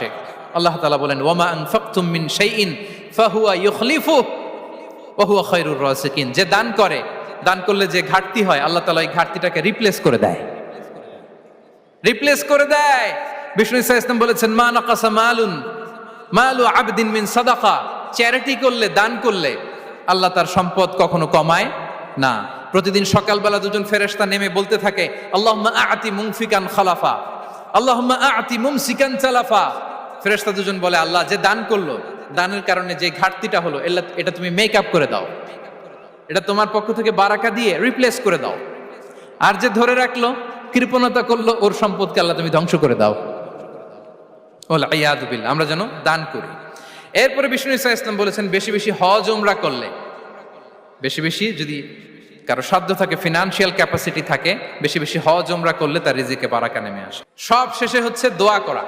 আসে। আল্লাহ তাআলা বলেন, ওয়ামা আনফাকতুম মিন শাইইন ফাহুয়া ইউখলিফুহু ওয়া হুয়া খায়রুর রাসিকিন। যে দান করে, দান করলে যে ঘাটতি হয়, আল্লাহ তাআলা এই ঘাটতিটাকে রিপ্লেস করে দেয়, রিপ্লেস করে দেয়। বিষ্ণু ইসা ইসলাম বলেছেন, মা নাকাসা মালু আবদিন মিন সাদাকা। চ্যারিটি করলে, দান করলে আল্লাহ তার সম্পদ কখনো কমায় না। প্রতিদিন সকালবেলা দুজন ফেরেশতা নেমে বলতে থাকে, আল্লাহুম্মা আ'তি মুনফিকান খালাফা, আল্লাহুম্মা আ'তি মুমসিকান চালাফা। ফেরেশতা দুজন বলে, আল্লাহ যে দান করলো, দানের কারণে যে ঘাটতিটা হলো, এটা তুমি মেক আপ করে দাও, এটা তোমার পক্ষ থেকে বারাকা দিয়ে রিপ্লেস করে দাও। আর যে ধরে রাখলো, কৃপণতা করলো, ওর সম্পদকে আল্লাহ তুমি ধ্বংস করে দাও। ওয়াল ইয়াদু বিল্লাহ। আমরা যেন দান করি। এরপরে বিষ্ণু ইসা ইসলাম বলেছেন, বেশি বেশি হজ উমরা করলে, বেশি বেশি যদি কারো সাধ্য থাকে, ফিনান্সিয়াল ক্যাপাসিটি থাকে, বেশি বেশি হজ উমরা করলে তার রিজিকে বারাকা নেমে আসে। সব শেষে হচ্ছে দোয়া করা।